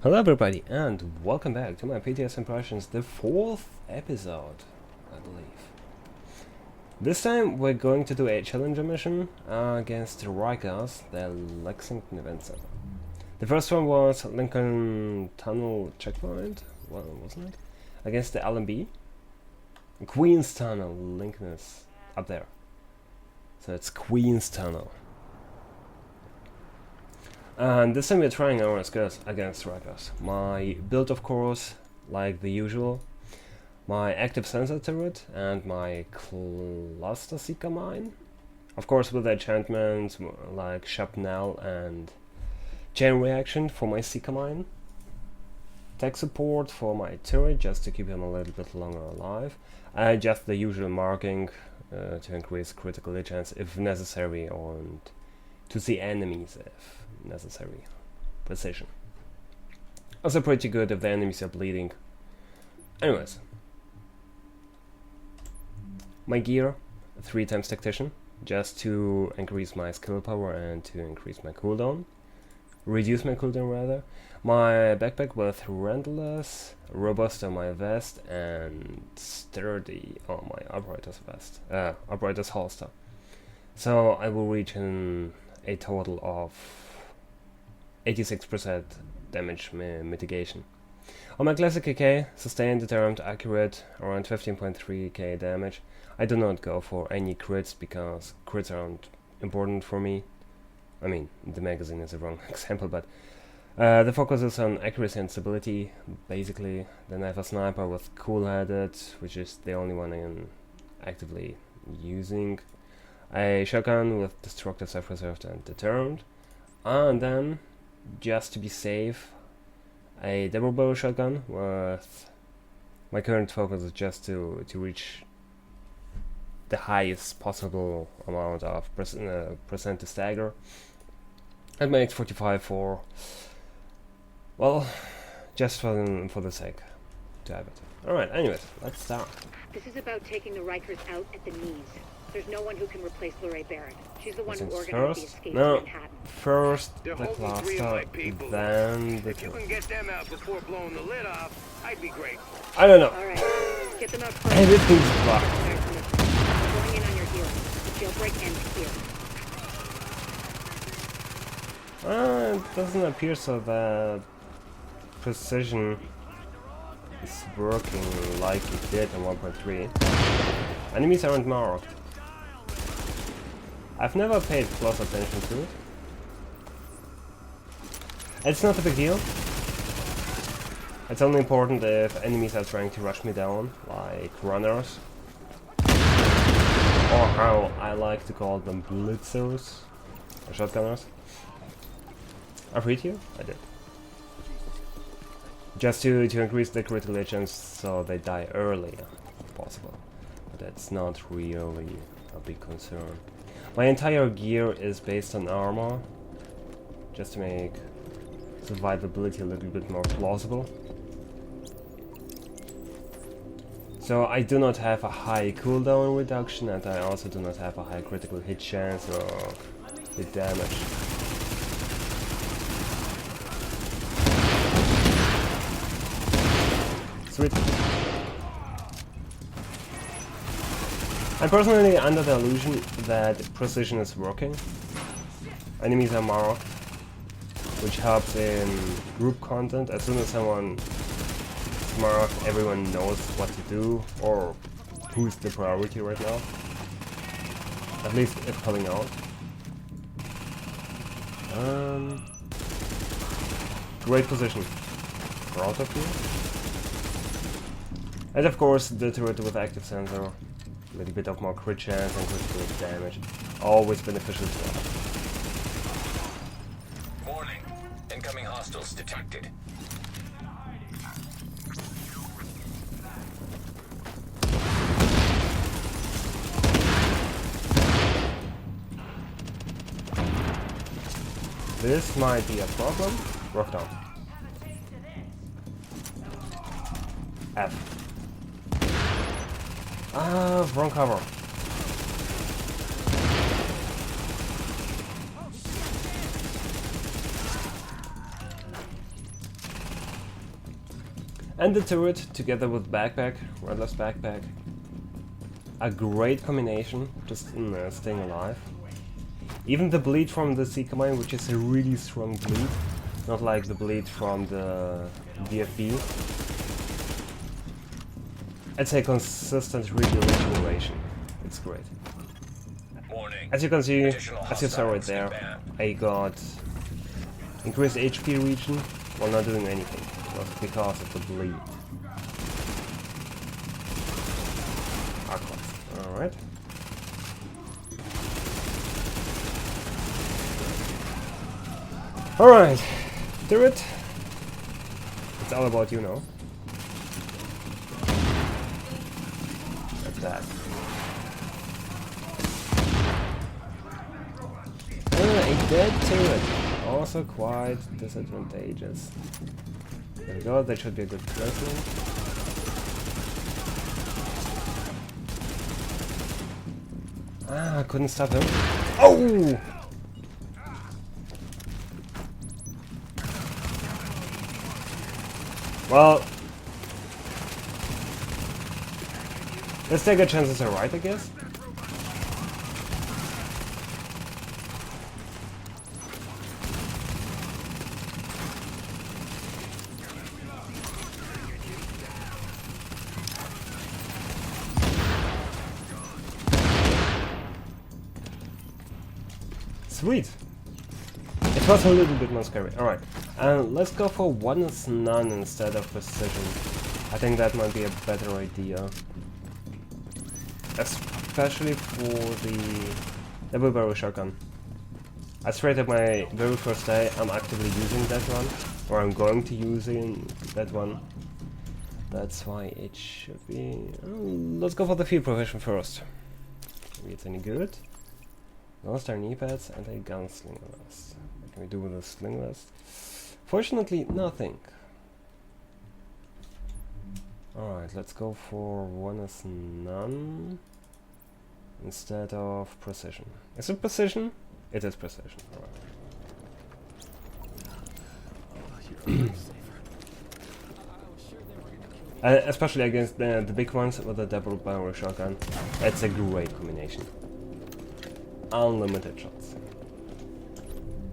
Hello everybody and welcome back to my PTS Impressions, the 4th episode, I believe. This time we're going to do a challenger mission against Rikers, the Lexington event center. The first one was Lincoln Tunnel Checkpoint, well, wasn't it? Against the LMB. Queen's Tunnel, Lincoln is up there. So it's Queen's Tunnel. And this time we're trying our skills against Rikers. My build, of course, like the usual. My active sensor turret and my cluster seeker mine. Of course with enchantments like shrapnel and chain reaction for my seeker mine. Tech support for my turret just to keep him a little bit longer alive. And just the usual marking to increase critical hit chance if necessary and to see enemies if necessary. Precision. Also pretty good if the enemies are bleeding. Anyways. My gear, 3 times tactician, just to increase my skill power and to increase my cooldown. Reduce my cooldown rather. My backpack with rentless, robust on my vest and sturdy on my operator's vest. Operator's holster. So I will reach in a total of 86% damage mitigation. On my classic AK, sustained, determined, accurate, around 15.3k damage. I do not go for any crits because crits aren't important for me. I mean, the magazine is a wrong example, but the focus is on accuracy and stability, basically. Then I have a sniper with cool-headed, which is the only one I am actively using. A shotgun with destructive, self-reserved and deterrent. And then, just to be safe, a double barrel shotgun with my current focus is just to reach the highest possible amount of percent to stagger. And my X45 for, well, just for the sake to have it. Alright, anyways, let's start. This is about taking the Rikers out at the knees. There's no one who can replace Lorraine Barrett. She's the one who organized the escape to Manhattan. First the They're holding 3 of cluster, my people. then the If you can get them out before blowing the lid off, I'd be grateful. I don't know. Alright, get them out first. Everything's blocked. I'm going in on your healing. The jailbreak ends here. It doesn't appear so that precision is working like it did in 1.3. Enemies aren't marked. I've never paid close attention to it. It's not a big deal. It's only important if enemies are trying to rush me down, like runners. Or how I like to call them, blitzers. Or shotgunners. I freed you? I did. Just to increase the critical hit chance so they die early, if possible. But that's not really a big concern. My entire gear is based on armor, just to make survivability a little bit more plausible. So I do not have a high cooldown reduction, and I also do not have a high critical hit chance or hit damage. Sweet. I'm personally under the illusion that precision is working. Enemies are marked, which helps in group content. As soon as someone is marked, everyone knows what to do, or who's the priority right now. At least if pulling out. Great position. We're out of here. And of course, the turret with active sensor, a little bit of more crit chance and critical damage, always beneficial to us. Warning. Incoming hostiles detected. This might be a problem. Rough down. F. Wrong cover. And the turret together with backpack, Redler's backpack. A great combination, just in staying alive. Even the bleed from the Seeker mine, which is a really strong bleed, not like the bleed from the DFB. It's a consistent regeneration. It's great. Warning. As you can see, Additional as you saw right hostiles there, inbound. I got increased HP region while not doing anything, just because of the bleed. Alright. Alright, turret. It's all about you now. That's that. A dead turret. Also quite disadvantageous. There we go, that should be a good placement. Ah, I couldn't stop him. Oh! Well, let's take a chances are right, I guess. Sweet. It was a little bit more scary. Alright, let's go for one is none instead of precision. I think that might be a better idea. Especially for the double barrel shotgun. I straight up my very first day, I'm actively using that one. Or I'm going to using that one. That's why it should be... let's go for the field provision first. Maybe it's any good. No star knee pads and a gunslinger vest. What can we do with a sling vest? Fortunately, nothing. Alright, let's go for one is none instead of precision. Is it precision? It is precision. Alright. Especially against the big ones with a double barrel shotgun. It's a great combination. Unlimited shots.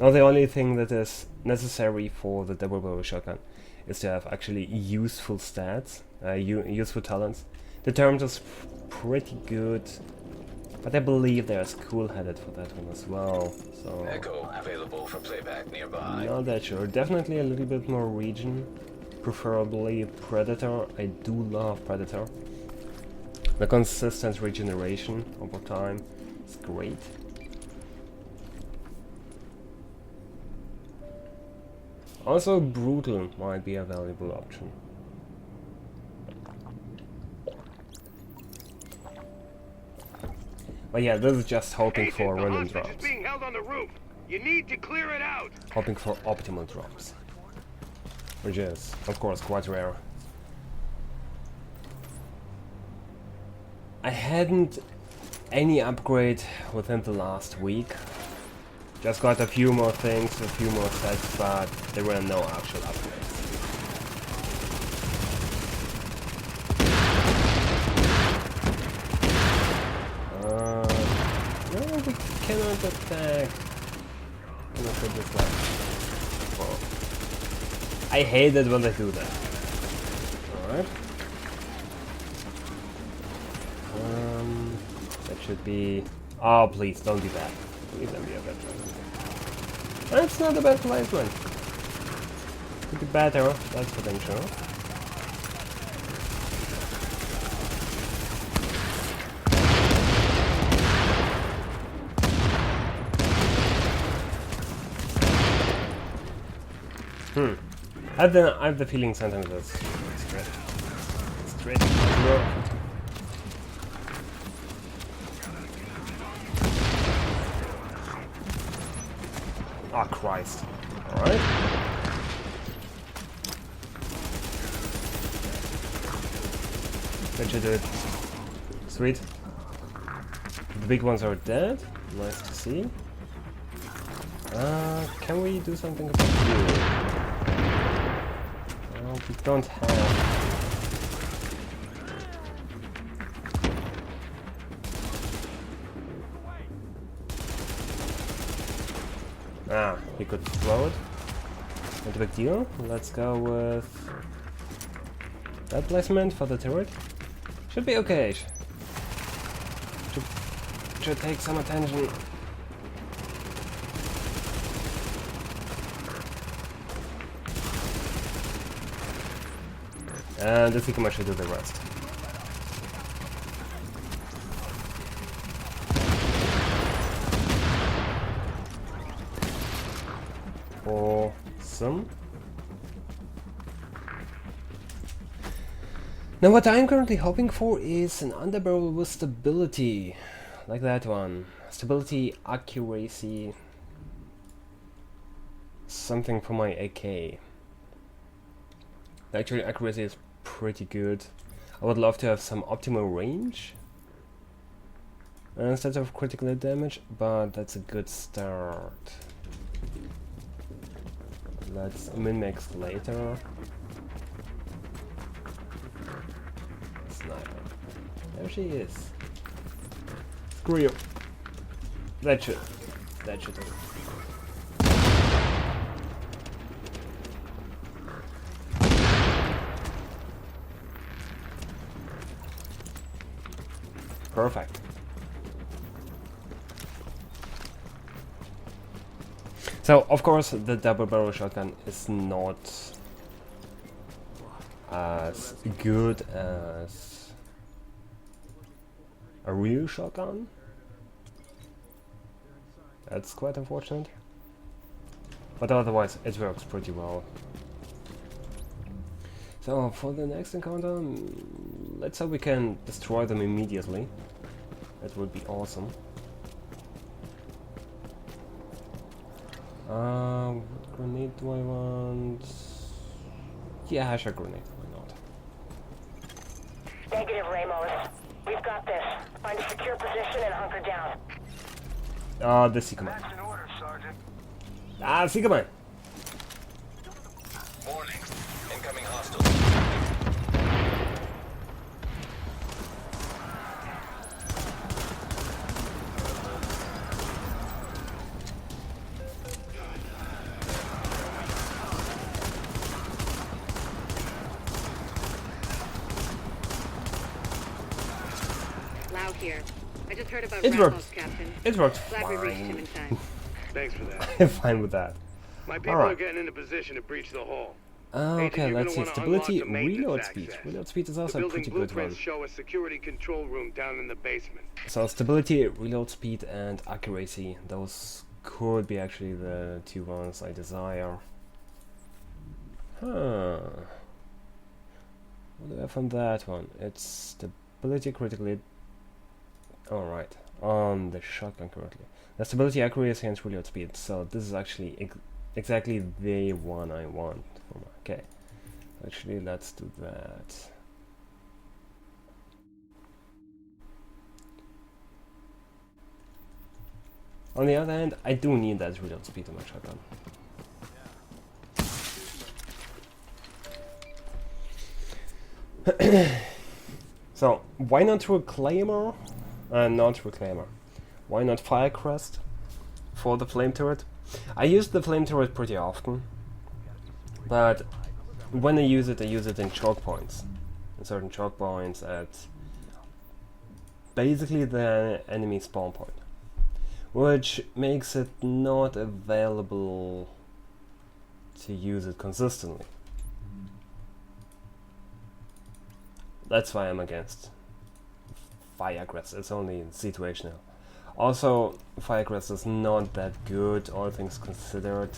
Now the only thing that is necessary for the double barrel shotgun is to have actually useful stats, useful talents. The terms is pretty good, but I believe there's cool-headed for that one as well. So Echo available for playback nearby. not that sure. Definitely a little bit more region, preferably Predator. I do love Predator. The consistent regeneration over time is great. Also, Brutal might be a valuable option. But yeah, this is just hoping for random drops. Is being held on the roof. You need to clear it out. Hoping for optimal drops. Which is, of course, quite rare. I hadn't any upgrade within the last week. Just got a few more things, a few more sets, but there were no actual upgrades. No, we cannot attack. Cannot put this left. Oh. I hate it when they do that. Alright. That should be... Oh, please, don't be bad. Please don't be a bad placement. That's not a bad placement. Could be better, that's for damn sure. I have the feeling sometimes that's straight. Oh Christ. Alright. That should do it. Sweet. The big ones are dead. Nice to see. Can we do something about you? We don't have a big deal. Let's go with that placement for the turret. Should be okay. Should take some attention. And the Sigma should do the rest. Awesome. Now what I'm currently hoping for is an underbarrel with stability, like that one. Stability, accuracy, something for my AK. Actually, accuracy is pretty good. I would love to have some optimal range instead of critical hit damage, but that's a good start. Let's min-max later. Sniper. There she is. Screw you. That should do it. Perfect. So, of course, the double barrel shotgun is not as good as a real shotgun. That's quite unfortunate. But otherwise, it works pretty well. So, for the next encounter, let's hope we can destroy them immediately. That would be awesome. What grenade do I want? Yeah, sure, grenade, why not? Negative, Ramos. We've got this. Find a secure position and hunker down. The Sigma. That's an order, Sergeant. Sigma! Warning. Incoming hostile. Lau here. I just heard about It Ramos, worked. Captain. It worked Glad we reached him fine. in time. Thanks for that. I'm fine with that. My people Alright. are getting into position to breach the hall. Okay, you're let's see. gonna wanna Stability, unlock the maintenance reload speed. access. Reload speed is The also a building pretty good one. blueprints show a security control room down in the basement. So stability, reload speed, and accuracy. Those could be actually the two ones I desire. Huh. What do I have on that one? It's stability, critically. Alright, on the shotgun currently. The stability, accuracy, and reload speed. So this is actually exactly the one I want. Okay. Actually, let's do that. On the other hand, I do need that reload speed on my shotgun. So, why not Reclaimer? Not Reclaimer. Why not Firecrest for the flame turret? I use the flame turret pretty often, but when I use it in choke points. In certain choke points at basically the enemy spawn point, which makes it not available to use it consistently. That's why I'm against Firecrest. It's only situational. Also, Firecrest is not that good, all things considered.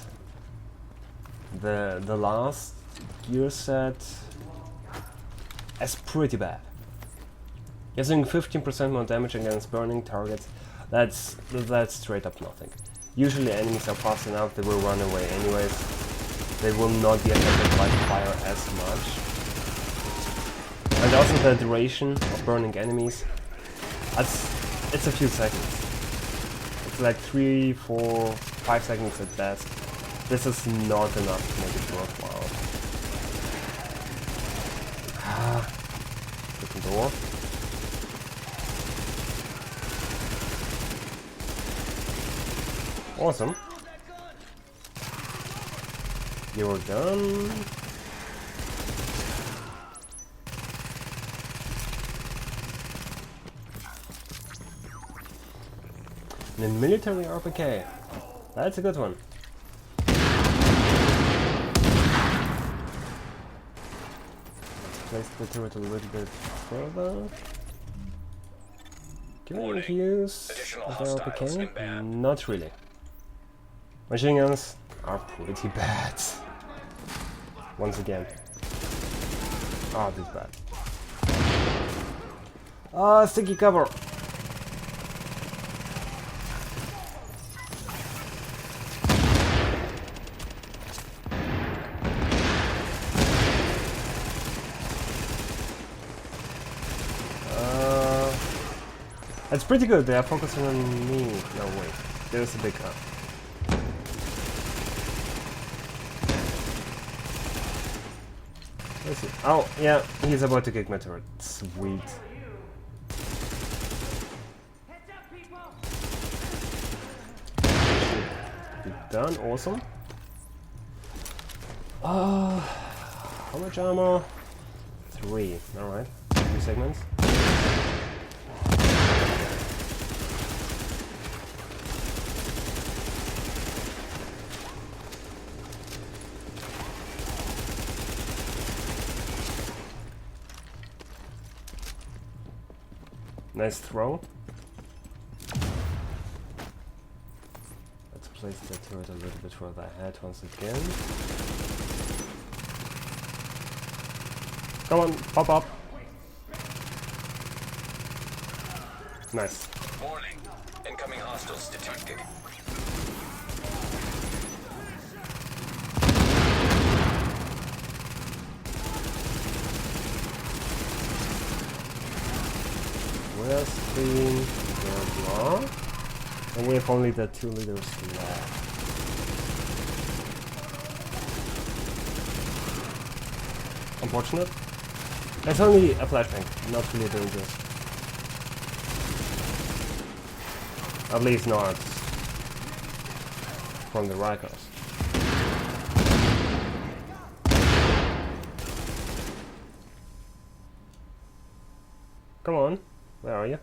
The last gear set is pretty bad. You're doing 15% more damage against burning targets. That's straight up nothing. Usually enemies are fast enough, they will run away anyways. They will not be affected by fire as much. And also the duration of burning enemies, it's a few seconds. It's like 3, 4, 5 seconds at best. This is not enough to make it worthwhile. Different door. Awesome. You're done. The military RPK. That's a good one. Let's place the turret a little bit further. Can we use Additional the hostiles RPK? inbound. Not really. Machine guns are pretty bad. Once again. Ah, this bad. Ah, sticky cover. It's pretty good, they are focusing on me. No, wait. There's a big gun. Let's see. Oh, yeah, he's about to kick my turret. Sweet. Be done, awesome. How much ammo? 3, alright. 3 segments. Nice throw. Let's place the turret a little bit further ahead once again. Come on, pop up. Nice. Warning. Incoming hostiles detected. Where's the... There you are. And we have only the 2 leaders left. Unfortunate. It's only a flashbang, not really dangerous. At least not from the Rikers. Come on, where are you?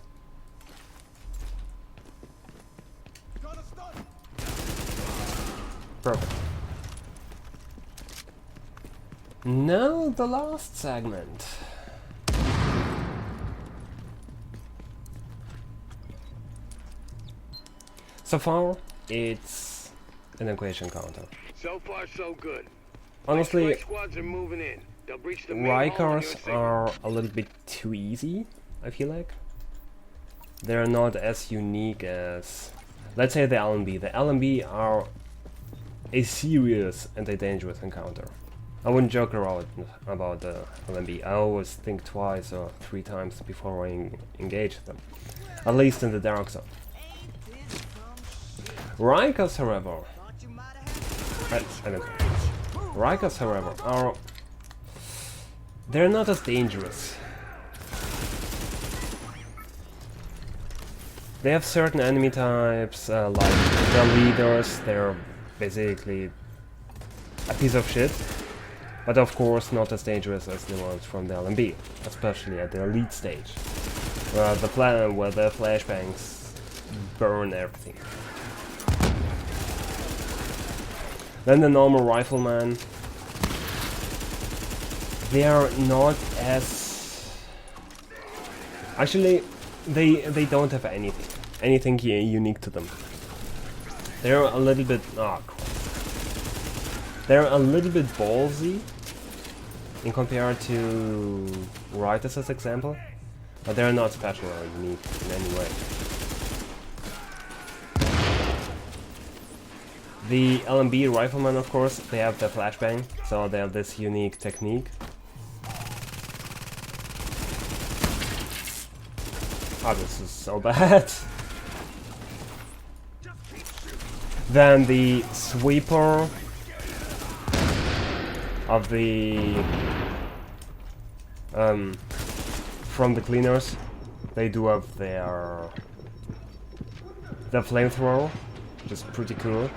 Perfect. Now the last segment. So far, it's an equation counter. So far, so good. Honestly, Strike squads are moving in. They'll breach the main hall on your Rikers signal. are a little bit too easy, I feel like. They're not as unique as, let's say, the LMB. The LMB are a serious and a dangerous encounter. I wouldn't joke around about the LMB. I always think twice or 3 times before I engage them. At least in the dark zone. Rikers, however, I don't know. Rikers, however, are... they're not as dangerous. They have certain enemy types, like the leaders, they're basically a piece of shit. But of course not as dangerous as the ones from the LMB, especially at the elite stage, where the flashbangs burn everything. Then the normal rifleman, they are not as... Actually, they don't have anything unique to them. They're a little bit... oh, crap. They're a little bit ballsy in compared to Writers as example, but they're not special or unique in any way. The LMB riflemen, of course, they have the flashbang, so they have this unique technique. Oh, this is so bad. Then the sweeper of the from the cleaners, they do have the flamethrower, which is pretty cool.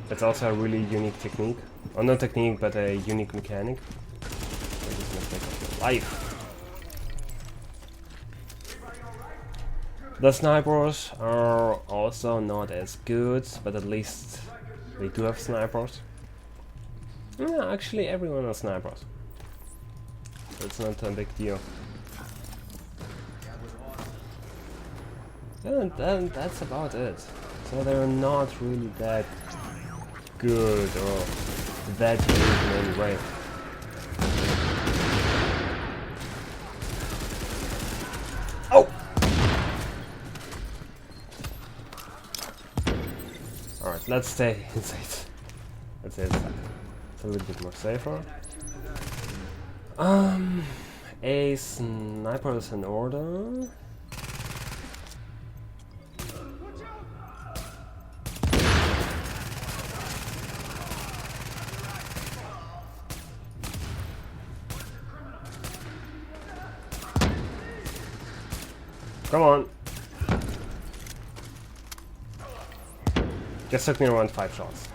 It's also a really unique technique Or not technique, but a unique mechanic. That is mistake of your life. The snipers are also not as good, but at least they do have snipers. Yeah, actually everyone has snipers. That's not a big deal. And then that's about it. So they're not really that good or that good in any way. Oh! Alright, let's stay inside. Let's stay inside. It's a little bit more safer. A sniper is in order. Come on. Just took me around 5 shots.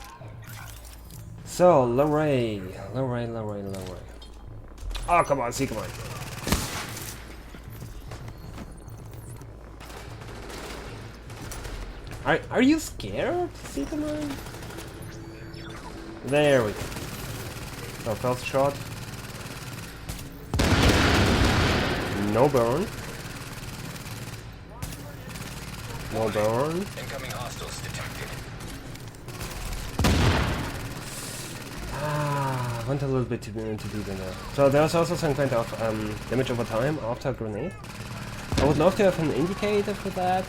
So, Lorray. Oh, come on, see, come on. Are you scared, see, come on? There we go. So, first shot. No burn. No burn. Incoming hostiles detected. I want a little bit to be in there. So there's also some kind of damage over time after a grenade. I would love to have an indicator for that,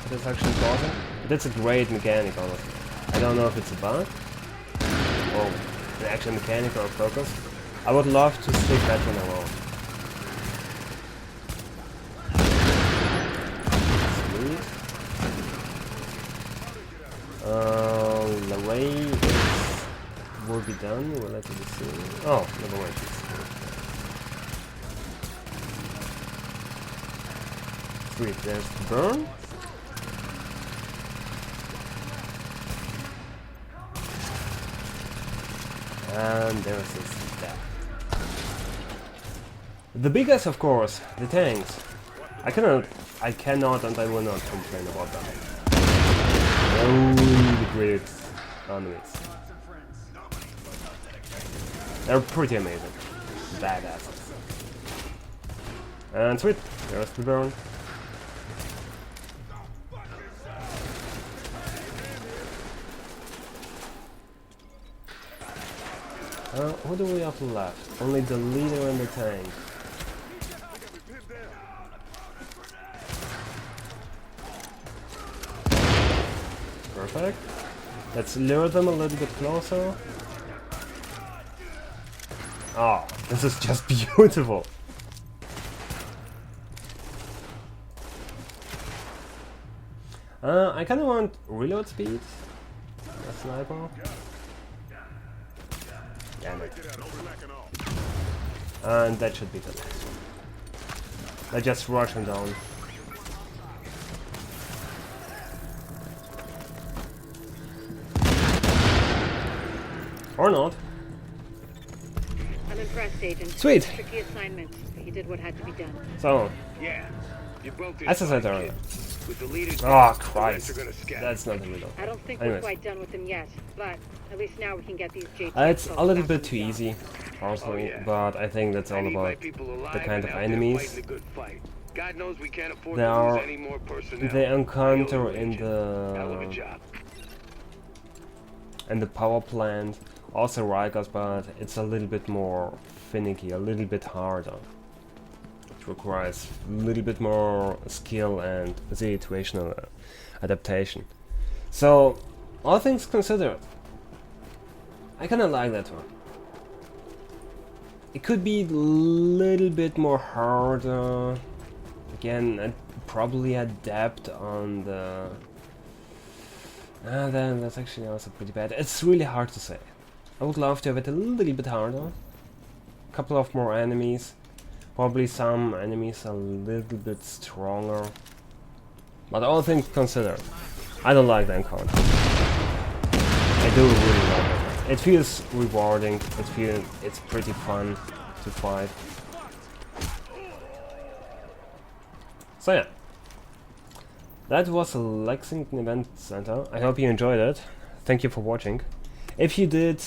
but it's actually causing. But it's a great mechanic, honestly. I don't know if it's a bug, or an actual mechanic or a focus. I would love to stick that one around. Lorray will be done. We'll let it see. Oh, never mind. Sweet, there's the burn. And there's his death. The biggest, of course, the tanks. I cannot and I will not complain about that. Really great enemies. They're pretty amazing. Badasses. And sweet, there's the burn. Who do we have left? Only the leader and the tank. Perfect. Let's lure them a little bit closer. Oh, this is just beautiful. I kind of want reload speed. A sniper. Damn it. And that should be the last one. I just rush him down. Or not. I'm impressed, Agent. Sweet. Tricky assignment, but you did what had to be done. So, Yeah. You broke this as I said fight, earlier. kid. With the leaders, Oh, the rest Christ. are gonna scatter. That's not the middle. I don't think Anyways. we're quite done with them yet, but at least now we can get these JTs. It's a little back bit on too the job. easy, personally, Oh, yeah. but I think that's I all need my about people alive the kind and of out there enemies fighting a good fight. God knows we can't afford they to lose are any more personnel. they encounter I owe you, in Agent. Hell of a the job. power plant. Also Rikers, but it's a little bit more finicky, a little bit harder. It requires a little bit more skill and situational adaptation. So, all things considered, I kinda like that one. It could be a little bit more harder. Again, I'd probably adapt on the... then that's actually also pretty bad. It's really hard to say. I would love to have it a little bit harder. A couple of more enemies. Probably some enemies a little bit stronger. But all things considered, I don't like the encounter. I do really love it. It feels rewarding. It's pretty fun to fight. So yeah, that was the Lexington Event Center. I hope you enjoyed it. Thank you for watching. If you did,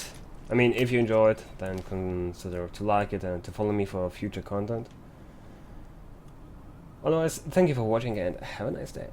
if you enjoyed, then consider to like it and to follow me for future content. Otherwise, thank you for watching and have a nice day.